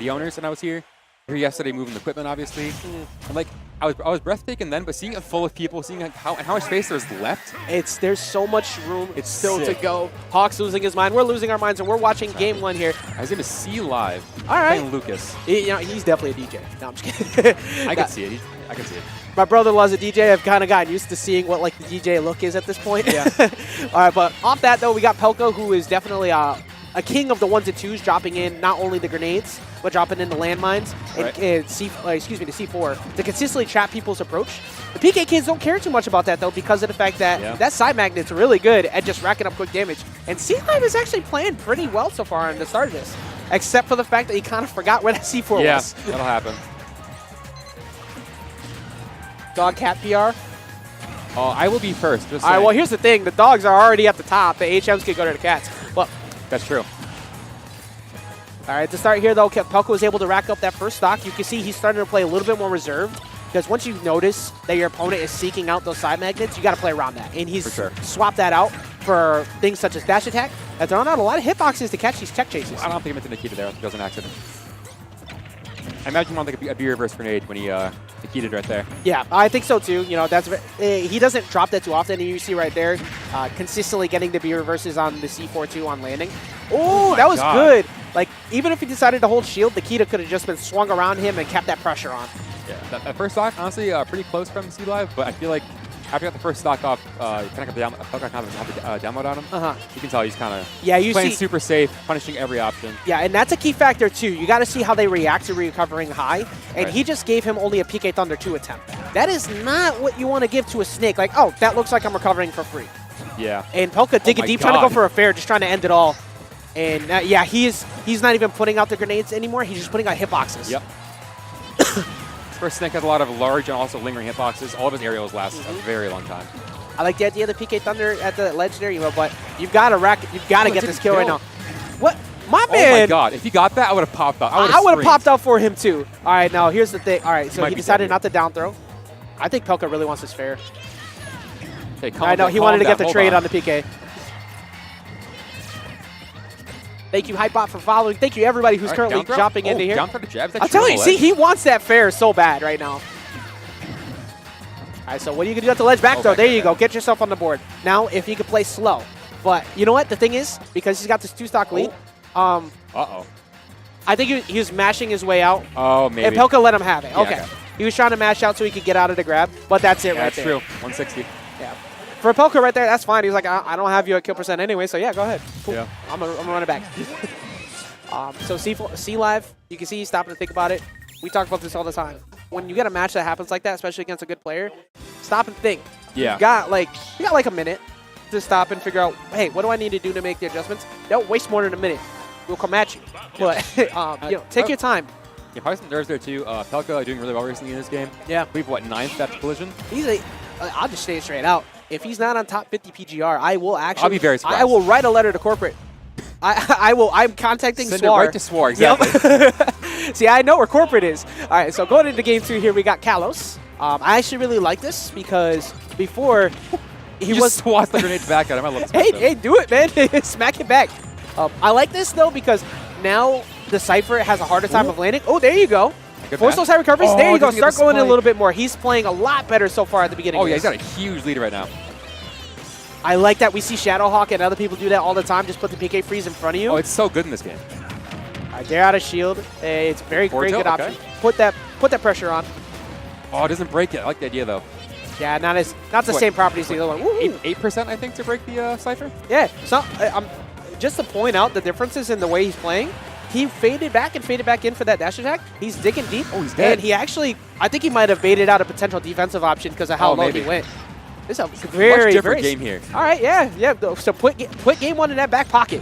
the owners when I was here. Here yesterday, moving the equipment, obviously. And like, I was breathtaking then, but seeing it full of people, seeing like how much space there's left. There's so much room. It's still sick. to go. Hawk's losing his mind. We're losing our minds, and we're watching game 1 here. I was gonna see live. All right. Playing Lucas. He's definitely a DJ. No, I'm just kidding. I can see it. I can see it. My brother-in-law's a DJ. I've kind of gotten used to seeing what like the DJ look is at this point. Yeah. All right, but off that though, we got Pelca, who is definitely a king of the 1s and 2s, dropping in not only the grenades, but dropping in the landmines and the C4 to consistently trap people's approach. The PK kids don't care too much about that though, because of the fact that that side magnet's really good at just racking up quick damage. And Sinai is actually playing pretty well so far on the start of this, except for the fact that he kind of forgot where that C4 was. Yeah, that'll happen. Dog cat PR. Oh, I will be first. Just All right, saying. well, here's the thing. The dogs are already at the top. The HMs could go to the cats. But That's true. all right, to start here, though, Pelca was able to rack up that first stock. You can see he's starting to play a little bit more reserved, because once you notice that your opponent is seeking out those side magnets, you got to play around that. And he's swapped that out for things such as dash attack and throwing out a lot of hitboxes to catch these tech chases. I don't think he meant to Nikita there. That was an accident. I imagine him on like a B reverse grenade when he Nikita'd right there. Yeah, I think so too. You know, that's he doesn't drop that too often. And you see right there, consistently getting the B reverses on the C4-2 on landing. Oh, that was good. Like, even if he decided to hold shield, Nikita could have just been swung around him and kept that pressure on. Yeah, that first stock, honestly, pretty close from C Live, but I feel like after you got the first stock off, kind of have the download on him. You can tell he's kind of playing super safe, punishing every option. Yeah, and that's a key factor too. You got to see how they react to recovering high, and he just gave him only a PK Thunder 2 attempt. That is not what you want to give to a Snake. Like, oh, that looks like I'm recovering for free. Yeah. And Pelca digging deep, trying to go for a fair, just trying to end it all. And yeah, he's not even putting out the grenades anymore. He's just putting out hitboxes. Yep. First Snake has a lot of large and also lingering hitboxes. All of his aerials last a very long time. I like the idea of the PK Thunder at the ledge there, but you've got to get this kill right now. What? My man! Oh my god, if he got that, I would have popped out. I would have popped out for him too. All right, now here's the thing. All right, so he decided not to down throw. I think Pelca really wants his fair. Okay, I know, he wanted to get the trade on the PK. Thank you, Hypebot, for following. Thank you, everybody who's currently jumping into here. Down for the jabs. I'm telling you, see, he wants that fair so bad right now. All right, so what are you going to do at the ledge back throw? There you go. Get yourself on the board. Now, if he could play slow. But you know what? The thing is, because he's got this 2-stock lead, Uh-oh. I think he was mashing his way out. Oh, maybe. And Pelca let him have it. Yeah, okay. He was trying to mash out so he could get out of the grab, but that's it right there. That's true. 160. Yeah. For Pelca right there, that's fine. He was like, I don't have you at kill percent anyway, so yeah, go ahead. Cool. Yeah. I'm gonna run it back. So C Live, you can see he's stopping to think about it. We talk about this all the time. When you get a match that happens like that, especially against a good player, stop and think. Yeah. You got like a minute to stop and figure out, hey, what do I need to do to make the adjustments? Don't waste more than a minute. We'll come at you. But you know, take your time. Yeah, probably some nerves there too. Pelca doing really well recently in this game. Yeah. We've what, 9th at collision? I'll just say it straight out. If he's not on top 50 PGR, I will actually. I'll be very surprised. I will write a letter to corporate. I'm contacting Send Swar. it right to Swar, exactly. Yep. See, I know where corporate is. All right, so going into game 2 here, we got Kalos. I actually really like this because before he just swats the grenades back at him. I love this. Hey, do it, man. Smack it back. I like this though because now the Cypher has a harder time of landing. Oh, there you go. Force those high recoveries. There you go. Start going in a little bit more. He's playing a lot better so far at the beginning. Oh yeah, he's got a huge lead right now. I like that we see Shadowhawk and other people do that all the time. Just put the PK freeze in front of you. Oh, it's so good in this game. All right, they're out of shield. It's a very good option. Put that pressure on. Oh, it doesn't break it. I like the idea though. Yeah, not the same properties as the other one. 8%, I think, to break the Cypher. Yeah. So just to point out the differences in the way he's playing. He faded back and faded back in for that dash attack. He's digging deep. Oh, he's dead. And he actually, I think he might have baited out a potential defensive option because of how low he went. This is a very different game here. All right, yeah. So put game 1 in that back pocket.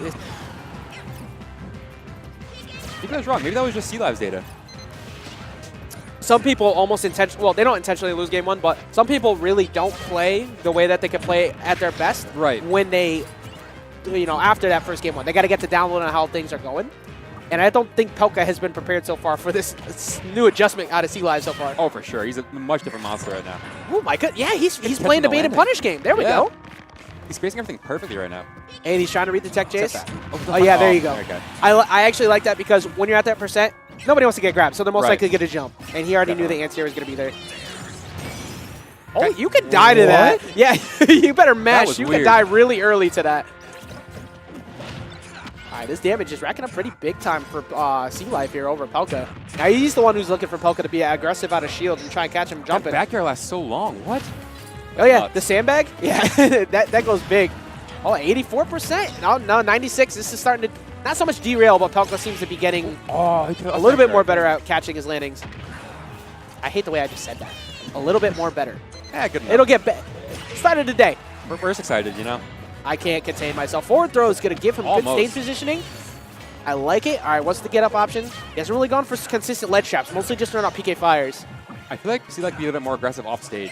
Maybe I was wrong. Maybe that was just C-Live's data. Some people almost intentionally, well, they don't intentionally lose game 1, but some people really don't play the way that they can play at their best. Right. When they, after that first game 1, they got to get the download on how things are going. And I don't think Pelca has been prepared so far for this new adjustment out of C-Live so far. Oh, for sure. He's a much different monster right now. Oh, my God. Yeah, he's playing the bait and punish game. There we go. He's spacing everything perfectly right now. And he's trying to read the tech chase. Oh, yeah, there you go. Okay. I actually like that because when you're at that percent, nobody wants to get grabbed, so they're most likely going to jump. And he already knew the anti-air was going to be there. Oh, you could die to that. Yeah, you better mash. You could die really early to that. All right, this damage is racking up pretty big time for Sea Life here over Pelca. Now he's the one who's looking for Pelca to be aggressive out of shield and try and catch him jumping. That back air lasts so long. What? Oh, yeah, the sandbag? Yeah, that goes big. Oh, 84%. No, 96. This is starting to not so much derail, but Pelca seems to be getting a little bit more better at catching his landings. I hate the way I just said that. A little bit more better. Yeah, good enough. It'll get better. Started today. We're just excited, you know? I can't contain myself. Forward throw is going to give him good stage positioning. I like it. All right, what's the get-up option? He hasn't really gone for consistent ledge traps, mostly just throwing out PK fires. I feel like Sea Life be a little bit more aggressive off stage.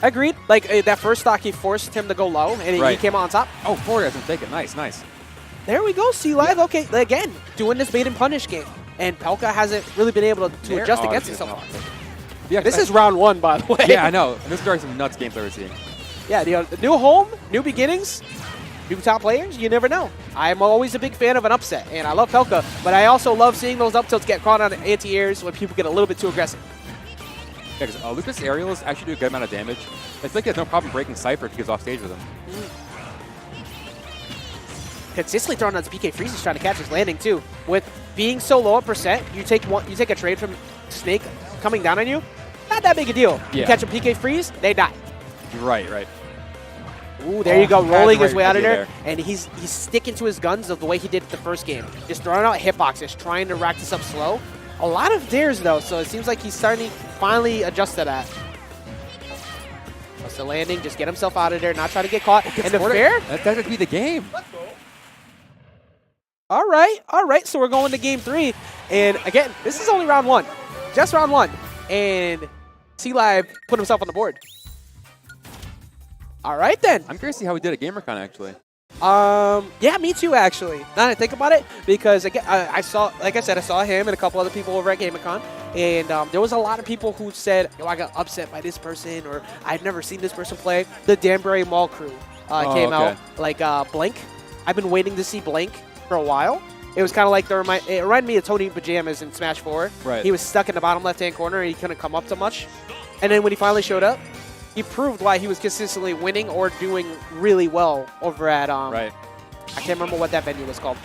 Agreed. Like, that first stock, he forced him to go low, and he came out on top. Oh, forward doesn't take it. Nice, nice. There we go, Sea Life. Okay, again, doing this bait and punish game. And Pelca hasn't really been able to adjust against it so far. Yeah, this is round 1, by the way. Yeah, I know. This is some nuts games we're seeing. Yeah, the new home, new beginnings, new top players, you never know. I'm always a big fan of an upset, and I love Pelca, but I also love seeing those up tilts get caught on anti-airs when people get a little bit too aggressive. Yeah, because Lucas' aerials actually do a good amount of damage. It's like he has no problem breaking Cypher if he gets off stage with him. Consistently throwing on his PK freezes, trying to catch his landing too. With being so low at percent, you take a trade from Snake coming down on you, not that big a deal. Yeah. You catch a PK freeze, they die. Right, right. Ooh, there you go, rolling his way out of there. And he's sticking to his guns of the way he did the first game. Just throwing out hitboxes, trying to rack this up slow. A lot of dares, though, so it seems like he's starting to finally adjust to that. What's the landing? Just get himself out of there, not try to get caught. And the fair? That could be the game. All right, so we're going to game 3. And again, this is only round 1. Just round 1. And Sea Live put himself on the board. All right, then. I'm curious to see how he did at GamerCon, actually. Yeah, me too, actually. Now that I think about it, because again, I saw him and a couple other people over at GamerCon, and there was a lot of people who said, "Oh, I got upset by this person," or "I've never seen this person play." The Danbury Mall crew came out, like Blank. I've been waiting to see Blank for a while. It was kind of like it reminded me of Tony Pajamas in Smash 4. Right. He was stuck in the bottom left-hand corner, and he couldn't come up so much. And then when he finally showed up, he proved why he was consistently winning or doing really well over at I can't remember what that venue was called.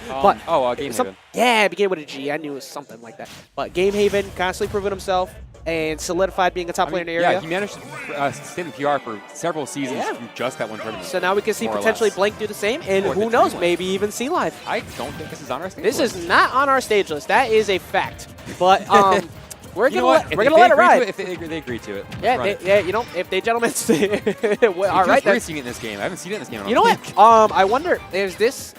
Game Haven. Yeah, it began with a G. I knew it was something like that. But Game Haven constantly proving himself and solidified being a top player in the area. Yeah, he managed to stay in PR for several seasons from just that one tournament. So now we can see potentially Blank do the same, and who knows, maybe even Sea Life. I don't think this is on our stage list. This is not on our stage list. That is a fact. But we're gonna let it ride. If they agree to it. Yeah, you know, if they gentlemen all right. I've seen it in this game. I haven't seen it in this game. You know what? I wonder. There's this.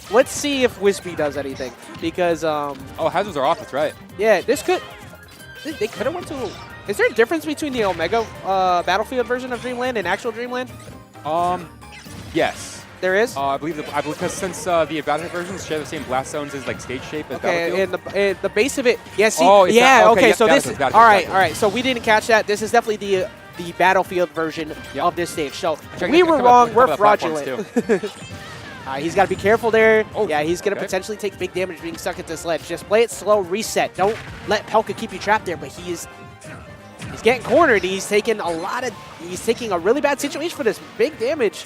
Let's see if Wispy does anything because. Hazards are off. That's right. Yeah, this could. They could have went to. Is there a difference between the Omega Battlefield version of Dreamland and actual Dreamland? Yes. There is? I believe because since the Battlefield versions share the same blast zones as like stage shape as Battlefield. And the base of it, yeah. See, So this is all right. So we didn't catch that. This is definitely the Battlefield version of this stage. So we were wrong. We're fraudulent. He's got to be careful there. He's going to potentially take big damage being stuck at this ledge. Just play it slow, reset. Don't let Pelca keep you trapped there. But he's getting cornered. He's taking a really bad situation for this big damage.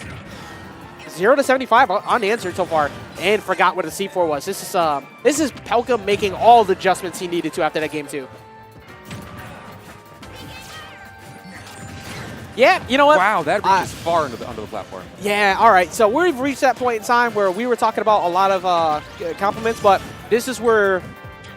0 to 75 unanswered so far, and forgot what a C4 was. This is Pelca making all the adjustments he needed to after that game 2. Yeah, you know what? Wow, that reaches far under the platform. Yeah, all right. So we've reached that point in time where we were talking about a lot of compliments, but this is where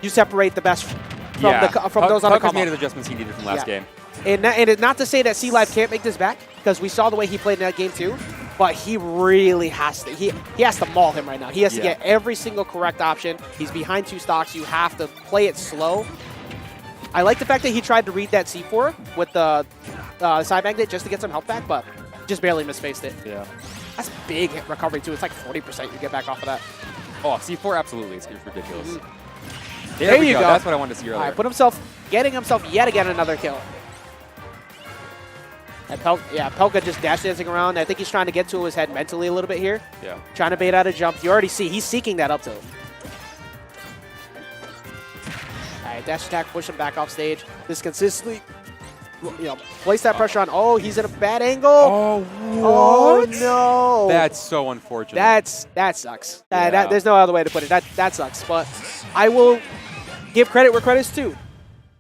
you separate the best from those on the come. Made the adjustments he needed from last game. And it's not to say that Sea Life can't make this back, because we saw the way he played in that game too. But he really has to. He has to maul him right now. He has to get every single correct option. He's behind 2 stocks. You have to play it slow. I like the fact that he tried to read that C4 with the side magnet just to get some health back, but just barely misspaced it. Yeah. That's big hit recovery too. It's like 40% you get back off of that. Oh, C4 absolutely. It's ridiculous. There you go. That's what I wanted to see earlier. All right, getting himself yet again another kill. And Pelca just dash dancing around. I think he's trying to get to his head mentally a little bit here. Yeah. Trying to bait out a jump. You already see he's seeking that up tilt. All right, dash attack, push him back off stage. Just consistently, place that pressure on. Oh, he's in a bad angle. Oh, what? Oh, no. That's so unfortunate. That sucks. Yeah. There's no other way to put it. That sucks. But I will give credit where credit's due.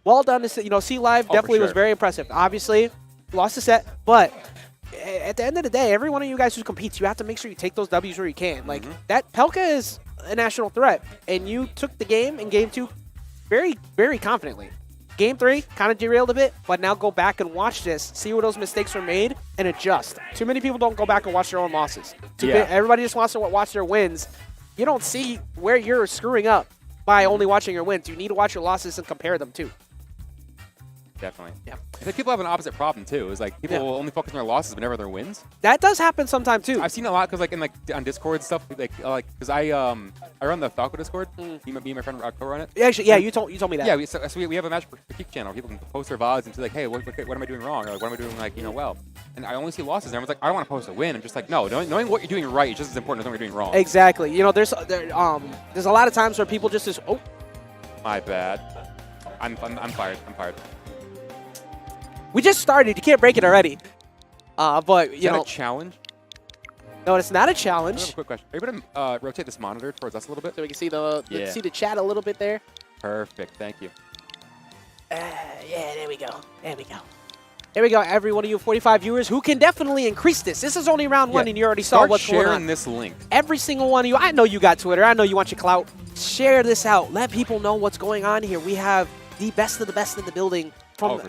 Well done. To C Live definitely was very impressive. Obviously, lost the set, but at the end of the day, every one of you guys who competes, you have to make sure you take those W's where you can. Like, that Pelca is a national threat, and you took the game in Game 2 very, very confidently. Game 3 kind of derailed a bit, but now go back and watch this, see where those mistakes were made, and adjust. Too many people don't go back and watch their own losses. Everybody just wants to watch their wins. You don't see where you're screwing up by only watching your wins. You need to watch your losses and compare them too. Definitely. Yeah. I think people have an opposite problem too. Is like people will only focus on their losses but never their wins. That does happen sometimes too. I've seen a lot because on Discord and stuff because I run the Falco Discord. Me and my friend co-run it. Actually, yeah, you told me that. Yeah, so we have a match critique channel. People can post their VODs and say like, hey, what am I doing wrong? Or like, what am I doing well? And I only see losses. And everyone's like, I don't want to post a win. I'm just like, no, knowing what you're doing right is just as important as knowing what you're doing wrong. Exactly. There's a lot of times where people just my bad. I'm fired. We just started. You can't break it already. But is that a challenge? No, it's not a I challenge. have a quick question. Are you able to rotate this monitor towards us a little bit? So we can see the chat a little bit there. Perfect. Thank you. Yeah, there we go. There we go, every one of you 45 viewers who can definitely increase this. This is only round 1, and you already saw what's going on. Start sharing this link. Every single one of you. I know you got Twitter. I know you want your clout. Share this out. Let people know what's going on here. We have the best of the best in the building. From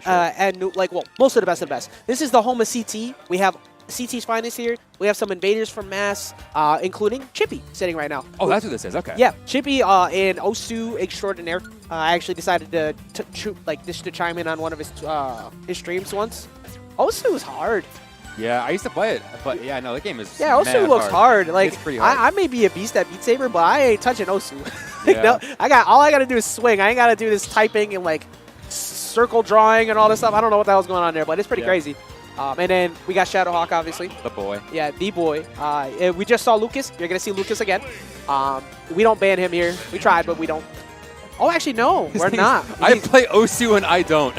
most of the best of the best. This is the home of CT. We have CT's finest here. We have some invaders from Mass, including Chippy sitting right now. Oh, that's what this is. Okay. Yeah, Chippy and Osu extraordinaire. I actually decided to chime in on one of his streams once. Osu is hard. Yeah, I used to play it, but yeah, no, that game is Osu looks hard. Like, it's pretty hard. I may be a beast at Beat Saber, but I ain't touching Osu. Yeah. No, all I gotta do is swing. I ain't gotta do this typing and circle drawing and all this stuff. I don't know what the hell's going on there, but it's pretty crazy. And then we got Shadowhawk, obviously. The boy. Yeah, the boy. We just saw Lucas. You're going to see Lucas again. We don't ban him here. We tried, but we don't. Oh, actually, no. We're not. I play Osu and I don't.